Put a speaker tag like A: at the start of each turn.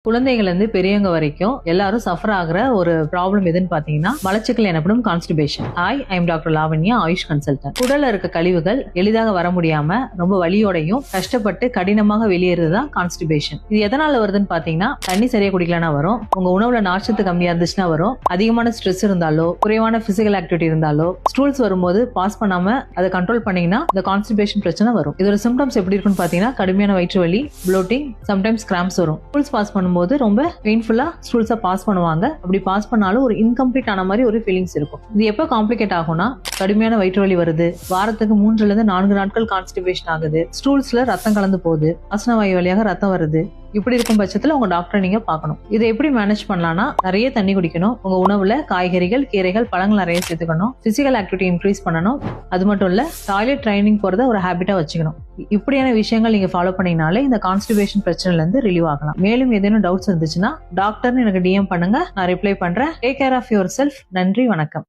A: குழந்தைகள் இருந்து பெரியவங்க வரைக்கும் எல்லாரும் சஃபர் ஆகுற ஒரு ப்ராப்ளம் எதுன்னு பாத்தீங்கன்னா மலச்சிக்கல் எனப்படும் constipation. Hi, I am doctor Lavanya, Ayush consultant. குடல்ல இருக்க கழிவுகள் எளிதாக வர முடியாம ரொம்ப வலியோடையும் கஷ்டப்பட்டு கடினமாக வெளியேறதுதான் கான்ஸ்டிபேஷன். இது எதனால வருதுன்னு பாத்தீங்கன்னா தண்ணி சரியா குடிக்கலனா வரும், உங்க உணவுல நார்ச்சத்து கம்மியா இருந்துச்சுன்னா வரும், அதிகமான ஸ்ட்ரெஸ் இருந்தாலோ குறைவான பிசிக்கல் ஆக்டிவிட்டி இருந்தாலோ ஸ்டூல்ஸ் வரும்போது பாஸ் பண்ணாம அதை கண்ட்ரோல் பண்ணீங்கன்னா இந்த கான்ஸ்டிபேஷன் பிரச்சனை வரும். இதோட சிம்டம்ஸ் எப்படி இருக்குன்னு பாத்தீங்கன்னா கடுமையான வயிற்று வலி, ப்ளோட்டிங், சம்டைம்ஸ் கிராம்ஸ் வரும். ஸ்டூல்ஸ் பாஸ் பண்ணும்போது ரொம்ப பெயின்ஃபுல்லா ஸ்டூல்ஸை பாஸ் பண்ணுவாங்க. அப்படி பாஸ் பண்ணாலும் ஒரு இன்கம்ப்ளீட் ஆன மாதிரி ஒரு ஃபீலிங்ஸ் இருக்கும். இது எப்போ காம்ப்ளிகேட் ஆகும்னா கடுமையான வயிற்று வலி வருது, வாரத்துக்கு 3 to 4 நாட்கள் கான்ஸ்டிபேஷன் ஆகுது, ஸ்டூல்ஸ்ல ரத்தம் கலந்து போகுது, ஆசன வாயு வழியாக ரத்தம் வருது. இப்படி இருக்கும் பட்சத்துல உங்க டாக்டரை நீங்க பார்க்கணும். இதை எப்படி மேனேஜ் பண்ணலாம்னா நிறைய தண்ணி குடிக்கணும், உங்க உணவுல காய்கறிகள், கீரைகள், பழங்கள் நிறைய சேர்த்துக்கணும், பிசிக்கல் ஆக்டிவிட்டி இன்க்ரீஸ் பண்ணணும். அது மட்டும் இல்ல டாய்லெட் ட்ரைனிங் போறத ஒரு ஹேபிட்டா வச்சுக்கணும். இப்படியான விஷயங்கள் நீங்க ஃபாலோ பண்ணீங்கனாலே இந்த கான்ஸ்டிபேஷன் பிரச்சனைல இருந்து ரிலீவ் ஆகலாம். மேலும் ஏதேனும் டவுட்ஸ் இருந்துச்சுன்னா டாக்டர்னு எனக்கு DM பண்ணுங்க, நான் ரிப்ளை பண்றேன். Take care of yourself. நன்றி, வணக்கம்.